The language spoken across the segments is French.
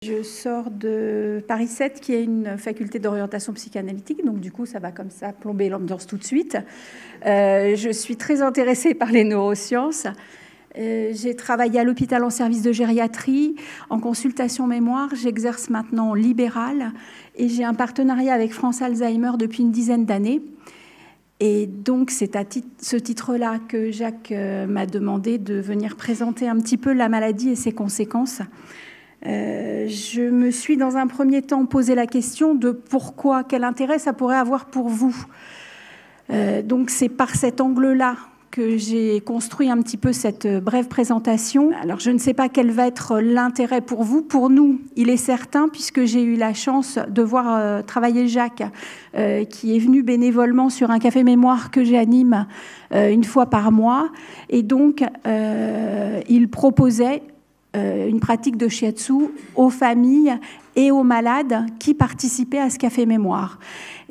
Je sors de Paris 7, qui est une faculté d'orientation psychanalytique, donc du coup, ça va comme ça plomber l'ambiance tout de suite. Je suis très intéressée par les neurosciences. J'ai travaillé à l'hôpital en service de gériatrie, en consultation mémoire. J'exerce maintenant en libéral et j'ai un partenariat avec France Alzheimer depuis une dizaine d'années. Et donc, c'est à ce titre-là que Jacques m'a demandé de venir présenter un petit peu la maladie et ses conséquences. Je me suis dans un premier temps posé la question de pourquoi, quel intérêt ça pourrait avoir pour vous. Donc c'est par cet angle-là que j'ai construit un petit peu cette brève présentation. Alors je ne sais pas quel va être l'intérêt pour vous. Pour nous, il est certain, puisque j'ai eu la chance de voir travailler Jacques, qui est venu bénévolement sur un café mémoire que j'anime une fois par mois. Et donc, il proposait une pratique de shiatsu aux familles et aux malades qui participaient à ce café mémoire.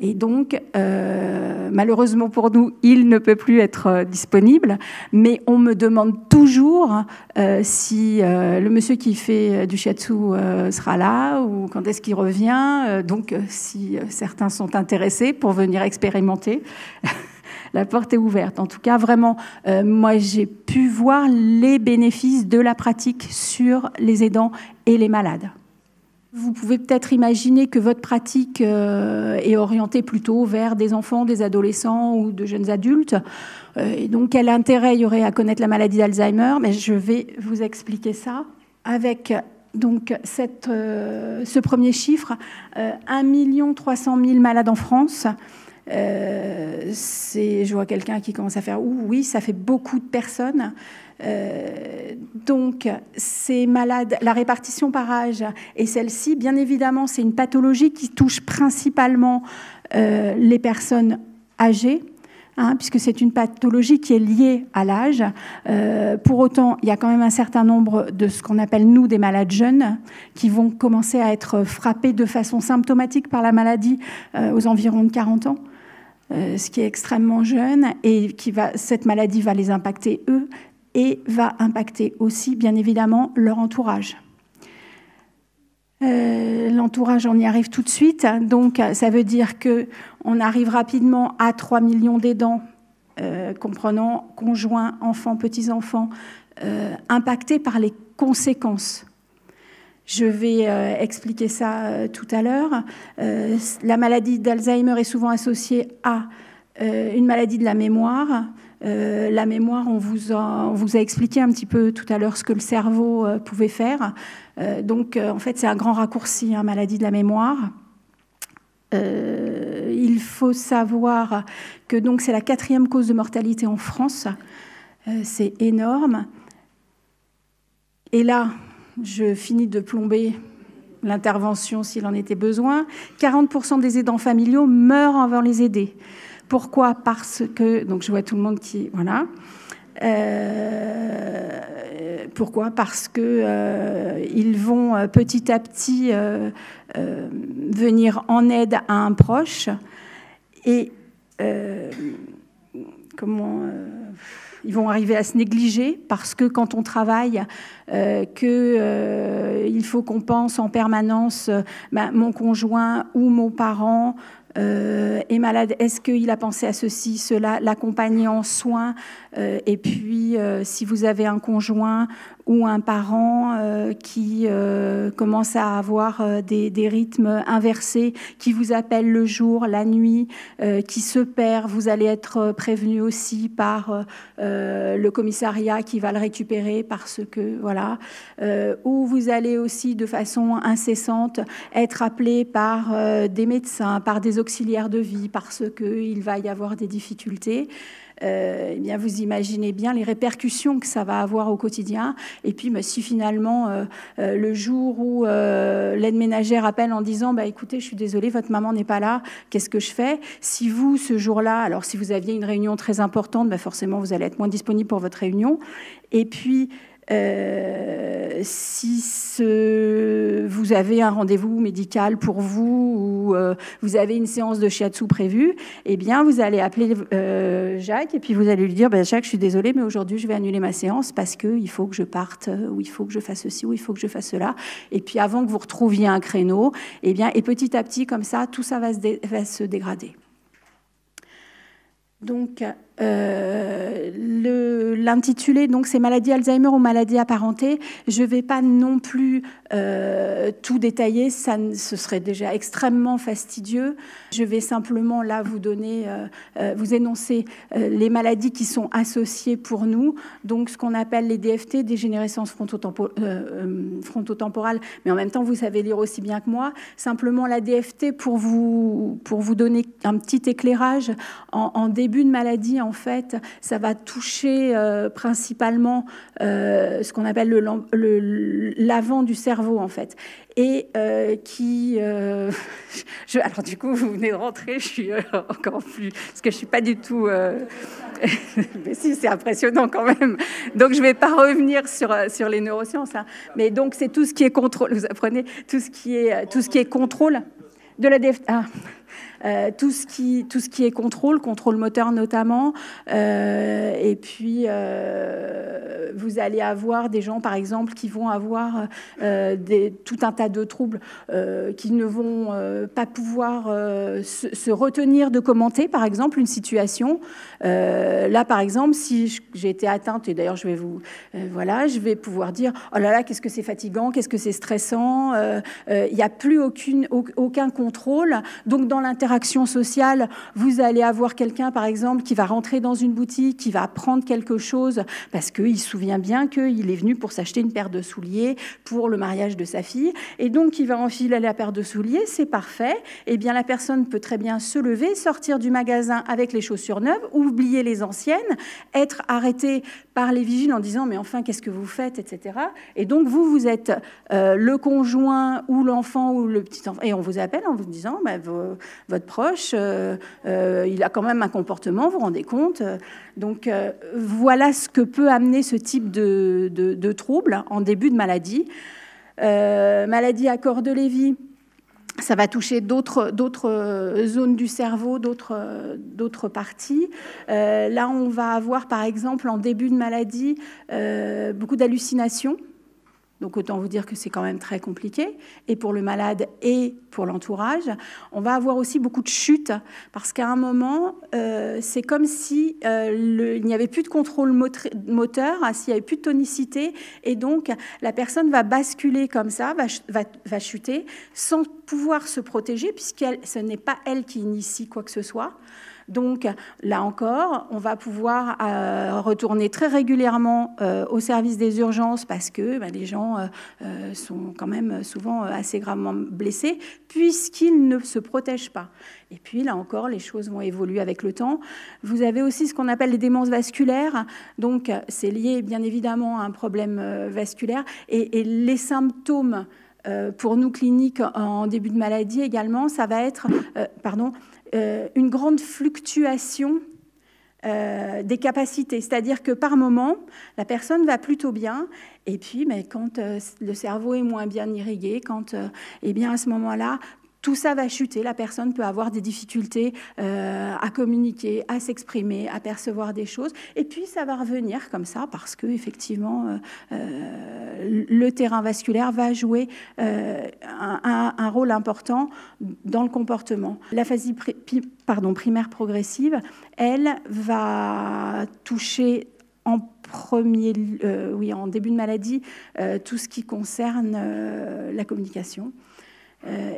Et donc, malheureusement pour nous, il ne peut plus être disponible, mais on me demande toujours si le monsieur qui fait du shiatsu sera là ou quand est-ce qu'il revient. Donc, si certains sont intéressés pour venir expérimenter, la porte est ouverte. En tout cas, vraiment, moi, j'ai pu voir les bénéfices de la pratique sur les aidants et les malades. Vous pouvez peut-être imaginer que votre pratique est orientée plutôt vers des enfants, des adolescents ou de jeunes adultes. Et donc, quel intérêt il y aurait à connaître la maladie d'Alzheimer? Mais je vais vous expliquer ça avec donc, ce premier chiffre. 1 300 000 malades en France. Je vois quelqu'un qui commence à faire oui, ça fait beaucoup de personnes. Donc, ces malades, la répartition par âge est celle-ci. Bien évidemment, c'est une pathologie qui touche principalement les personnes âgées, puisque c'est une pathologie qui est liée à l'âge. Pour autant, il y a quand même un certain nombre de ce qu'on appelle, nous, des malades jeunes, qui vont commencer à être frappés de façon symptomatique par la maladie aux environs de 40 ans. Ce qui est extrêmement jeune, et cette maladie va les impacter eux et va impacter aussi, bien évidemment, leur entourage. L'entourage, on y arrive tout de suite. Donc, ça veut dire qu'on arrive rapidement à 3 millions d'aidants, comprenant conjoints, enfants, petits-enfants, impactés par les conséquences. Je vais expliquer ça tout à l'heure. La maladie d'Alzheimer est souvent associée à une maladie de la mémoire. La mémoire, on vous a expliqué un petit peu tout à l'heure ce que le cerveau pouvait faire. Donc, en fait, c'est un grand raccourci, maladie de la mémoire. Il faut savoir que donc, c'est la 4e cause de mortalité en France. C'est énorme. Et là, je finis de plomber l'intervention s'il en était besoin. 40% des aidants familiaux meurent avant les aidés. Pourquoi? Parce que, donc je vois tout le monde qui, voilà. Pourquoi? Parce que ils vont petit à petit venir en aide à un proche et ils vont arriver à se négliger parce que quand on travaille, il faut qu'on pense en permanence mon conjoint ou mon parent est malade, est-ce qu'il a pensé à ceci, cela, l'accompagner en soins, et puis si vous avez un conjoint ou un parent qui commence à avoir des rythmes inversés, qui vous appelle le jour, la nuit, qui se perd, vous allez être prévenu aussi par le commissariat qui va le récupérer parce que, voilà, ou vous allez aussi de façon incessante être appelé par des médecins, par des auxiliaires de vie parce qu'il va y avoir des difficultés. Eh bien, vous imaginez bien les répercussions que ça va avoir au quotidien. Et puis, si finalement, le jour où l'aide ménagère appelle en disant écoutez, je suis désolée, votre maman n'est pas là, qu'est-ce que je fais? Si vous, ce jour-là, alors si vous aviez une réunion très importante, forcément, vous allez être moins disponible pour votre réunion. Et puis, Si vous avez un rendez-vous médical pour vous ou vous avez une séance de shiatsu prévue, eh bien, vous allez appeler Jacques et puis vous allez lui dire Jacques, je suis désolée, mais aujourd'hui, je vais annuler ma séance parce qu'il faut que je parte ou il faut que je fasse ceci ou il faut que je fasse cela. Et puis, avant que vous retrouviez un créneau, eh bien, et petit à petit, comme ça, tout ça va se dégrader. Donc, l'intitulé, donc, c'est maladie Alzheimer ou maladie apparentée. Je ne vais pas non plus tout détailler, ce serait déjà extrêmement fastidieux. Je vais simplement là vous donner, vous énoncer les maladies qui sont associées pour nous. Donc, ce qu'on appelle les DFT, dégénérescence frontotemporale, mais en même temps, vous savez lire aussi bien que moi. Simplement, la DFT, pour vous donner un petit éclairage, en début de maladie, en fait, ça va toucher principalement ce qu'on appelle l'avant du cerveau, en fait. Et alors du coup, vous venez de rentrer, je suis encore plus... Parce que je ne suis pas du tout... Mais si, c'est impressionnant quand même. Donc, je ne vais pas revenir sur les neurosciences. Hein. Mais donc, c'est tout ce qui est contrôle. Vous apprenez tout ce qui est contrôle de la DFT. Tout ce qui est contrôle moteur notamment, et puis vous allez avoir des gens par exemple qui vont avoir tout un tas de troubles qui ne vont pas pouvoir se retenir de commenter par exemple une situation. Là par exemple, si j'ai été atteinte, et d'ailleurs je vais pouvoir dire oh là là, qu'est-ce que c'est fatigant, qu'est-ce que c'est stressant, il n'y a plus aucun contrôle. Donc dans l'interaction sociale, vous allez avoir quelqu'un, par exemple, qui va rentrer dans une boutique, qui va prendre quelque chose parce qu'il se souvient bien qu'il est venu pour s'acheter une paire de souliers pour le mariage de sa fille. Et donc, il va enfiler la paire de souliers, c'est parfait. Eh bien, la personne peut très bien se lever, sortir du magasin avec les chaussures neuves, oublier les anciennes, être arrêtée par les vigiles en disant « mais enfin, qu'est-ce que vous faites ?» etc. Et donc, vous êtes le conjoint ou l'enfant ou le petit-enfant. Et on vous appelle en vous disant « votre proche, il a quand même un comportement, vous vous rendez compte ?» Donc, voilà ce que peut amener ce type de trouble en début de maladie. Maladie à corps de Lévy, ça va toucher d'autres zones du cerveau, d'autres parties. Là, on va avoir, par exemple, en début de maladie, beaucoup d'hallucinations. Donc, autant vous dire que c'est quand même très compliqué, et pour le malade et pour l'entourage. On va avoir aussi beaucoup de chutes, parce qu'à un moment, c'est comme si il n'y avait plus de contrôle moteur, s'il n'y avait plus de tonicité, et donc la personne va basculer comme ça, va chuter, sans pouvoir se protéger, puisque ce n'est pas elle qui initie quoi que ce soit. Donc, là encore, on va pouvoir retourner très régulièrement au service des urgences parce que les gens sont quand même souvent assez gravement blessés puisqu'ils ne se protègent pas. Et puis, là encore, les choses vont évoluer avec le temps. Vous avez aussi ce qu'on appelle les démences vasculaires. Donc, c'est lié bien évidemment à un problème vasculaire. Et les symptômes pour nous cliniques en début de maladie également, ça va être... une grande fluctuation des capacités. C'est-à-dire que par moment, la personne va plutôt bien, et puis quand le cerveau est moins bien irrigué, eh bien à ce moment-là, tout ça va chuter. La personne peut avoir des difficultés à communiquer, à s'exprimer, à percevoir des choses. Et puis, ça va revenir comme ça parce que effectivement, le terrain vasculaire va jouer un rôle important dans le comportement. L'aphasie primaire progressive, elle va toucher en début de maladie, tout ce qui concerne la communication.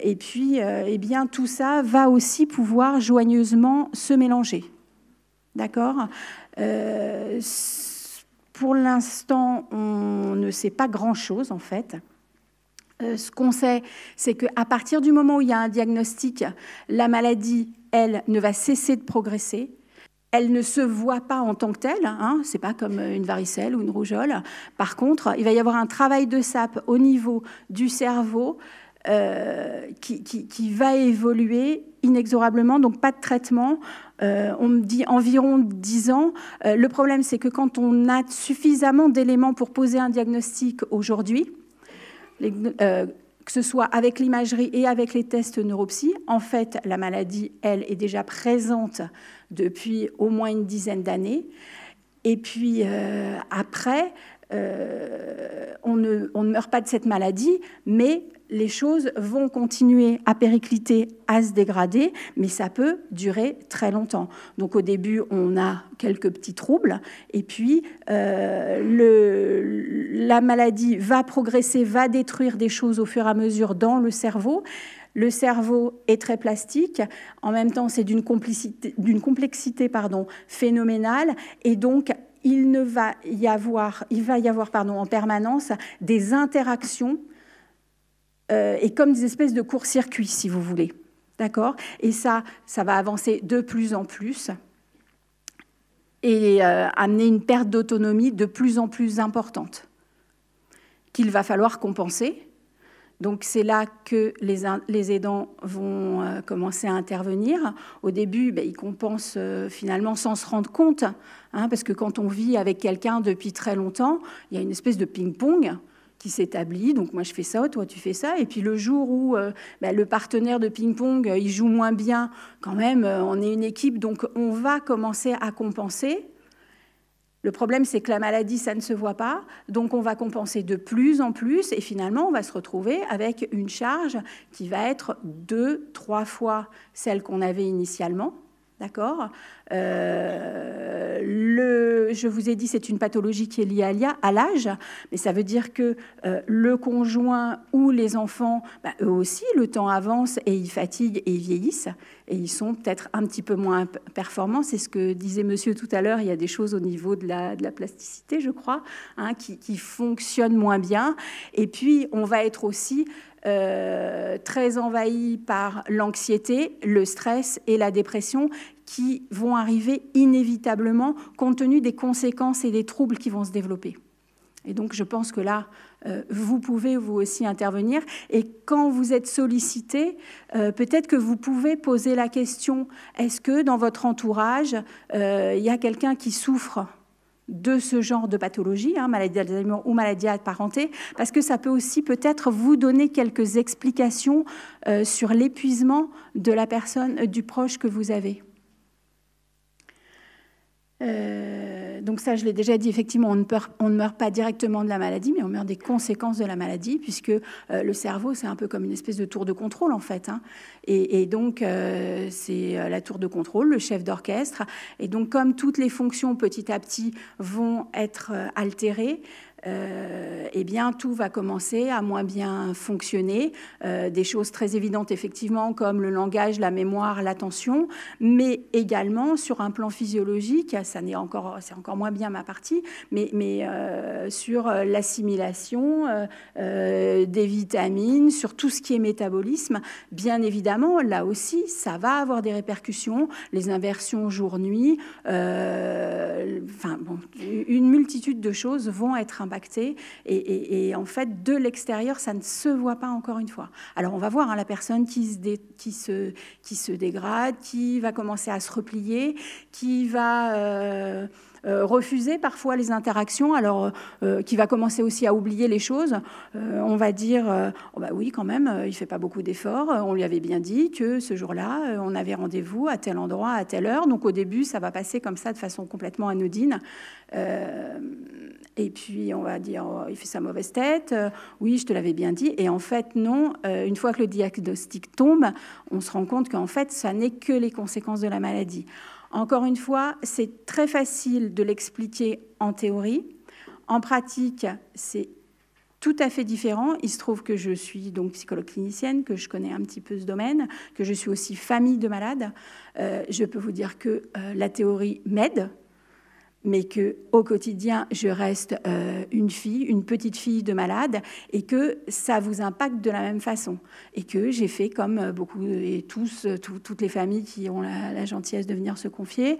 Et puis, bien, tout ça va aussi pouvoir joyeusement se mélanger. D'accord ? Pour l'instant, on ne sait pas grand-chose, en fait. Ce qu'on sait, c'est qu'à partir du moment où il y a un diagnostic, la maladie, elle, ne va cesser de progresser. Elle ne se voit pas en tant que telle, hein, c'est pas comme une varicelle ou une rougeole. Par contre, il va y avoir un travail de sape au niveau du cerveau qui va évoluer inexorablement, donc pas de traitement. On me dit environ 10 ans. Le problème, c'est que quand on a suffisamment d'éléments pour poser un diagnostic aujourd'hui, que ce soit avec l'imagerie et avec les tests neuropsy, en fait, la maladie, elle, est déjà présente depuis au moins une dizaine d'années. Et puis après, on ne meurt pas de cette maladie, mais les choses vont continuer à péricliter, à se dégrader, mais ça peut durer très longtemps. Donc au début, on a quelques petits troubles, et puis la maladie va progresser, va détruire des choses au fur et à mesure dans le cerveau. Le cerveau est très plastique, en même temps c'est d'une complexité phénoménale, et donc il va y avoir en permanence des interactions et comme des espèces de court-circuits, si vous voulez. D'accord ? Et ça va avancer de plus en plus et amener une perte d'autonomie de plus en plus importante qu'il va falloir compenser. Donc c'est là que les aidants vont commencer à intervenir. Au début, ils compensent finalement sans se rendre compte, hein, parce que quand on vit avec quelqu'un depuis très longtemps, il y a une espèce de ping-pong qui s'établit. Donc moi je fais ça, toi tu fais ça. Et puis le jour où le partenaire de ping-pong il joue moins bien, quand même, on est une équipe, donc on va commencer à compenser. Le problème, c'est que la maladie, ça ne se voit pas, donc on va compenser de plus en plus, et finalement, on va se retrouver avec une charge qui va être 2-3 fois celle qu'on avait initialement. D'accord ? Je vous ai dit, c'est une pathologie qui est liée à l'âge, mais ça veut dire que le conjoint ou les enfants, eux aussi, le temps avance et ils fatiguent et ils vieillissent, et ils sont peut-être un petit peu moins performants. C'est ce que disait monsieur tout à l'heure, il y a des choses au niveau de la plasticité, je crois, hein, qui fonctionnent moins bien. Et puis, on va être aussi très envahi par l'anxiété, le stress et la dépression qui vont arriver inévitablement compte tenu des conséquences et des troubles qui vont se développer. Et donc, je pense que là, vous pouvez vous aussi intervenir. Et quand vous êtes sollicité, peut-être que vous pouvez poser la question, est-ce que dans votre entourage, il y a quelqu'un qui souffre de ce genre de pathologie, hein, maladie d'Alzheimer ou maladie apparentée, parce que ça peut aussi peut-être vous donner quelques explications sur l'épuisement de la personne, du proche que vous avez. Donc ça, je l'ai déjà dit, effectivement, on ne meurt pas directement de la maladie, mais on meurt des conséquences de la maladie, puisque le cerveau, c'est un peu comme une espèce de tour de contrôle, en fait. Hein. Et donc, c'est la tour de contrôle, le chef d'orchestre. Et donc, comme toutes les fonctions, petit à petit, vont être altérées, eh bien, tout va commencer à moins bien fonctionner. Des choses très évidentes, effectivement, comme le langage, la mémoire, l'attention, mais également, sur un plan physiologique, c'est encore moins bien ma partie, mais sur l'assimilation des vitamines, sur tout ce qui est métabolisme. Bien évidemment, là aussi, ça va avoir des répercussions, les inversions jour-nuit, une multitude de choses vont être impactées. Et en fait, de l'extérieur, ça ne se voit pas encore une fois. Alors, on va voir hein, la personne qui se dégrade, qui va commencer à se replier, qui va refuser parfois les interactions, alors qui va commencer aussi à oublier les choses. On va dire, oui, quand même, il ne fait pas beaucoup d'efforts. On lui avait bien dit que ce jour-là, on avait rendez-vous à tel endroit, à telle heure. Donc, au début, ça va passer comme ça, de façon complètement anodine. Et puis, on va dire, il fait sa mauvaise tête. Oui, je te l'avais bien dit. Et en fait, non. Une fois que le diagnostic tombe, on se rend compte qu'en fait, ça n'est que les conséquences de la maladie. Encore une fois, c'est très facile de l'expliquer en théorie. En pratique, c'est tout à fait différent. Il se trouve que je suis donc psychologue clinicienne, que je connais un petit peu ce domaine, que je suis aussi famille de malades. Je peux vous dire que la théorie m'aide, mais qu'au quotidien, je reste une fille, une petite fille de malade, et que ça vous impacte de la même façon. Et que j'ai fait comme beaucoup, et toutes les familles qui ont la gentillesse de venir se confier.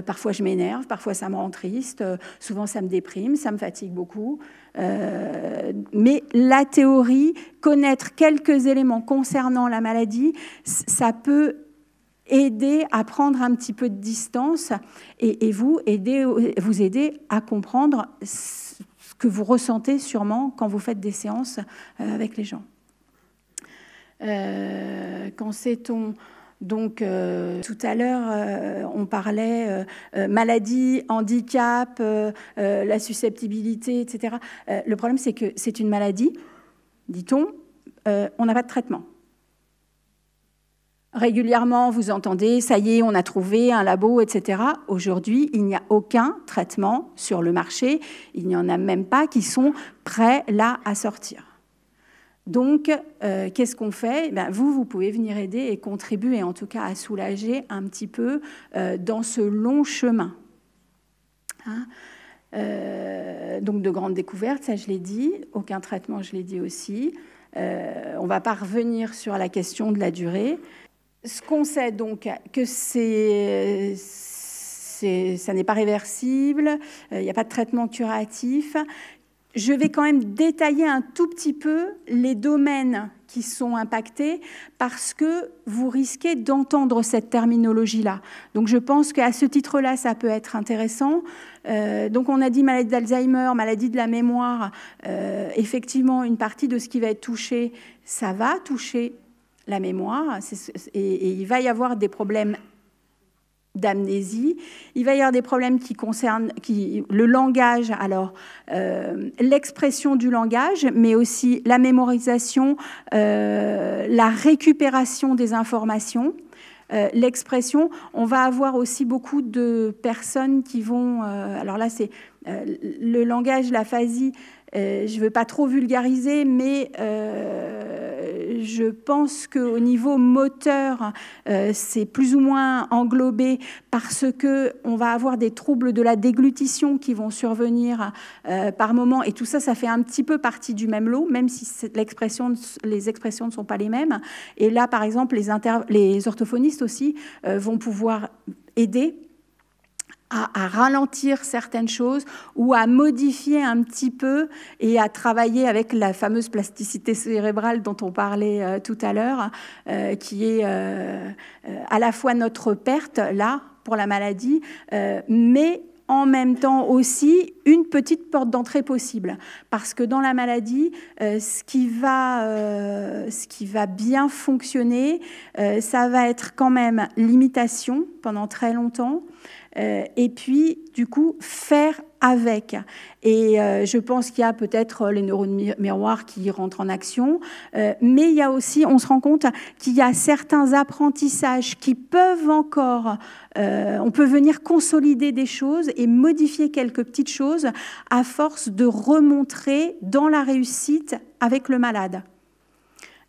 Parfois, je m'énerve, parfois, ça me rend triste, souvent, ça me déprime, ça me fatigue beaucoup. Mais la théorie, connaître quelques éléments concernant la maladie, ça peut aider à prendre un petit peu de distance et vous aider à comprendre ce que vous ressentez sûrement quand vous faites des séances avec les gens. Qu'en sait-on ? Donc, tout à l'heure, on parlait maladie, handicap, la susceptibilité, etc. Le problème, c'est que c'est une maladie, dit-on, on n'a pas de traitement. Régulièrement, vous entendez, ça y est, on a trouvé un labo, etc. Aujourd'hui, il n'y a aucun traitement sur le marché. Il n'y en a même pas qui sont prêts là à sortir. Donc, qu'est-ce qu'on fait ? Vous pouvez venir aider et contribuer, en tout cas, à soulager un petit peu dans ce long chemin. Hein ? Donc, de grandes découvertes, ça je l'ai dit. Aucun traitement, je l'ai dit aussi. On ne va pas revenir sur la question de la durée. Ce qu'on sait donc, que ça n'est pas réversible, il n'y a pas de traitement curatif. Je vais quand même détailler un tout petit peu les domaines qui sont impactés parce que vous risquez d'entendre cette terminologie-là. Donc je pense qu'à ce titre-là, ça peut être intéressant. Donc on a dit maladie d'Alzheimer, maladie de la mémoire. Effectivement, une partie de ce qui va être touché, ça va toucher la mémoire, et il va y avoir des problèmes d'amnésie, il va y avoir des problèmes qui concernent le langage, alors l'expression du langage, mais aussi la mémorisation, la récupération des informations, l'expression. On va avoir aussi beaucoup de personnes qui vont... alors là, c'est le langage, l'aphasie. Je ne veux pas trop vulgariser, mais je pense qu'au niveau moteur, c'est plus ou moins englobé parce qu'on va avoir des troubles de la déglutition qui vont survenir par moment. Et tout ça, ça fait un petit peu partie du même lot, même si les expressions ne sont pas les mêmes. Et là, par exemple, les orthophonistes aussi vont pouvoir aider à ralentir certaines choses ou à modifier un petit peu et à travailler avec la fameuse plasticité cérébrale dont on parlait tout à l'heure, qui est à la fois notre perte, là, pour la maladie, mais en même temps aussi une petite porte d'entrée possible. Parce que dans la maladie, ce qui va bien fonctionner, ça va être quand même l'imitation pendant très longtemps, et puis, du coup, faire avec. Et je pense qu'il y a peut-être les neurones miroirs qui rentrent en action, mais il y a aussi, on se rend compte qu'il y a certains apprentissages qui peuvent encore, on peut venir consolider des choses et modifier quelques petites choses à force de remontrer dans la réussite avec le malade.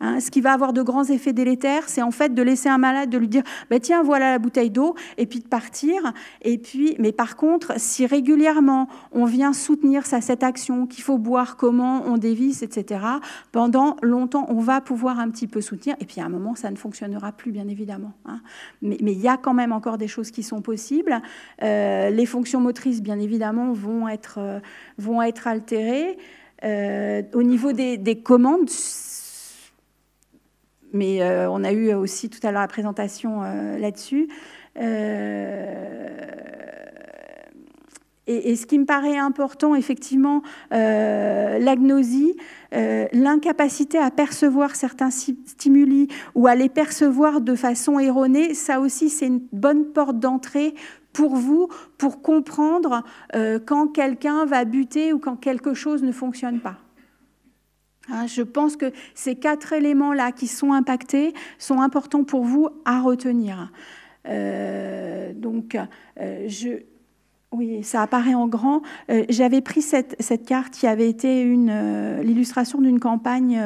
Hein, ce qui va avoir de grands effets délétères, c'est en fait de laisser un malade, de lui dire bah, « tiens, voilà la bouteille d'eau » et puis de partir. Et puis, mais par contre, si régulièrement on vient soutenir cette action, qu'il faut boire, comment on dévisse, etc., pendant longtemps, on va pouvoir un petit peu soutenir. Et puis à un moment, ça ne fonctionnera plus, bien évidemment. Hein. Mais il y a quand même encore des choses qui sont possibles. Les fonctions motrices, bien évidemment, vont être altérées. Au niveau des commandes, mais on a eu aussi tout à l'heure la présentation là-dessus. Et ce qui me paraît important, effectivement, l'agnosie, l'incapacité à percevoir certains stimuli ou à les percevoir de façon erronée, ça aussi, c'est une bonne porte d'entrée pour vous, pour comprendre quand quelqu'un va buter ou quand quelque chose ne fonctionne pas. Hein, je pense que ces 4 éléments-là qui sont impactés sont importants pour vous à retenir. Oui, ça apparaît en grand. J'avais pris cette carte qui avait été l'illustration d'une campagne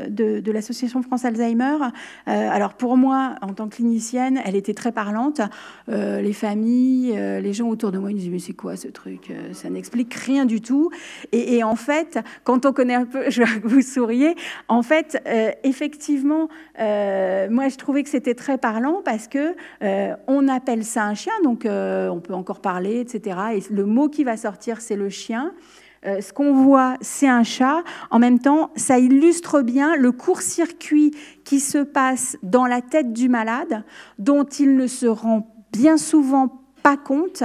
de l'Association France Alzheimer. Alors pour moi, en tant que clinicienne, elle était très parlante. Les familles, les gens autour de moi, ils me disaient « mais c'est quoi ce truc ? Ça n'explique rien du tout ». Et en fait, quand on connaît un peu, je vois que vous souriez, en fait, effectivement, moi je trouvais que c'était très parlant parce que on appelle ça un chien, donc on peut encore parler, etc. Et le mot qui va sortir, c'est le chien. Ce qu'on voit, c'est un chat. En même temps, ça illustre bien le court-circuit qui se passe dans la tête du malade, dont il ne se rend bien souvent pas compte.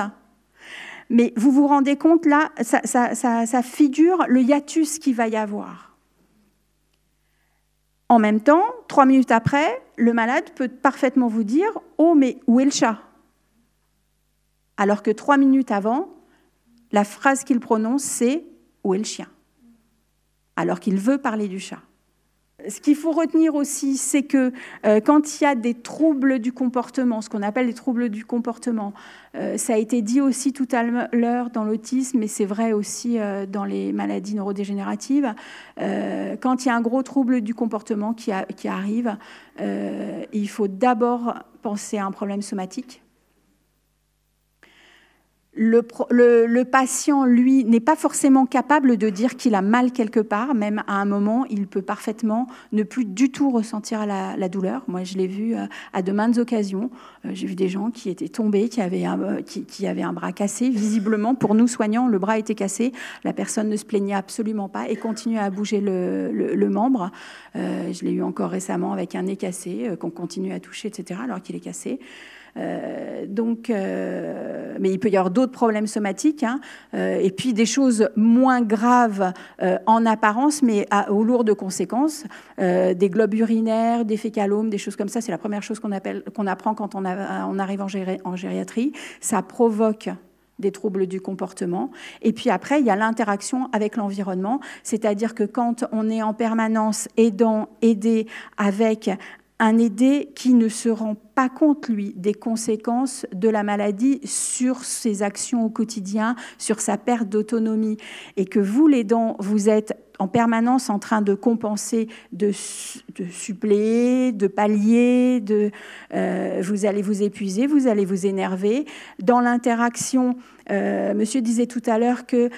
Mais vous vous rendez compte, là, ça figure le hiatus qu'il va y avoir. En même temps, 3 minutes après, le malade peut parfaitement vous dire « Oh, mais où est le chat ?» Alors que 3 minutes avant, la phrase qu'il prononce, c'est « Où est le chien ?» alors qu'il veut parler du chat. Ce qu'il faut retenir aussi, c'est que quand il y a des troubles du comportement, ce qu'on appelle les troubles du comportement, ça a été dit aussi tout à l'heure dans l'autisme, mais c'est vrai aussi dans les maladies neurodégénératives, quand il y a un gros trouble du comportement qui arrive, il faut d'abord penser à un problème somatique. Le patient, lui, n'est pas forcément capable de dire qu'il a mal quelque part. Même à un moment, il peut parfaitement ne plus du tout ressentir la douleur. Moi, je l'ai vu à de maintes occasions. J'ai vu des gens qui étaient tombés, qui avaient un bras cassé. Visiblement, pour nous soignants, le bras était cassé. La personne ne se plaignait absolument pas et continuait à bouger le membre. Je l'ai eu encore récemment avec un nez cassé, qu'on continue à toucher, etc., alors qu'il est cassé. Mais il peut y avoir d'autres problèmes somatiques, hein, et puis des choses moins graves en apparence, mais aux lourdes conséquences, des globes urinaires, des fécalomes, des choses comme ça. C'est la première chose qu'on apprend quand on arrive en gériatrie. Ça provoque des troubles du comportement. Et puis après, il y a l'interaction avec l'environnement, c'est-à-dire que quand on est en permanence aidé avec un aidé qui ne se rend pas compte, lui, des conséquences de la maladie sur ses actions au quotidien, sur sa perte d'autonomie, et que vous, l'aidant, vous êtes en permanence en train de compenser, de suppléer, de pallier, vous allez vous épuiser, vous allez vous énerver. Dans l'interaction, monsieur disait tout à l'heure que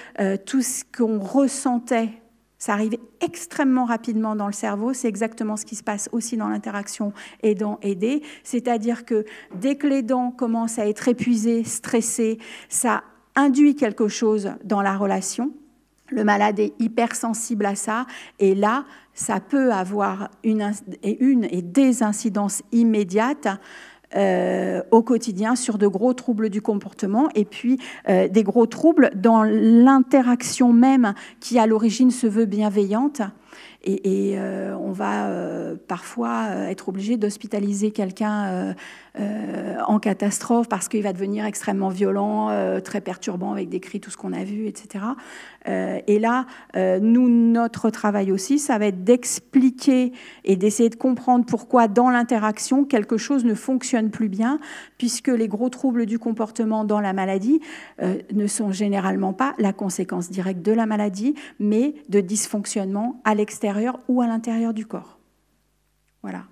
tout ce qu'on ressentait, ça arrive extrêmement rapidement dans le cerveau. C'est exactement ce qui se passe aussi dans l'interaction aidant-aidé. C'est-à-dire que dès que l'aidant commence à être épuisé, stressé, ça induit quelque chose dans la relation. Le malade est hypersensible à ça. Et là, ça peut avoir une et des incidences immédiates au quotidien sur de gros troubles du comportement et puis des gros troubles dans l'interaction même qui à l'origine se veut bienveillante et on va parfois être obligé d'hospitaliser quelqu'un en catastrophe parce qu'il va devenir extrêmement violent, très perturbant avec des cris, tout ce qu'on a vu, etc. Et là, notre travail aussi, ça va être d'expliquer et d'essayer de comprendre pourquoi dans l'interaction, quelque chose ne fonctionne plus bien, puisque les gros troubles du comportement dans la maladie ne sont généralement pas la conséquence directe de la maladie, mais de dysfonctionnement à l'extérieur ou à l'intérieur du corps. Voilà.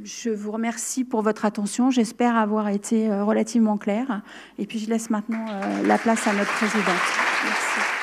Je vous remercie pour votre attention. J'espère avoir été relativement claire. Et puis, je laisse maintenant la place à notre présidente. Merci.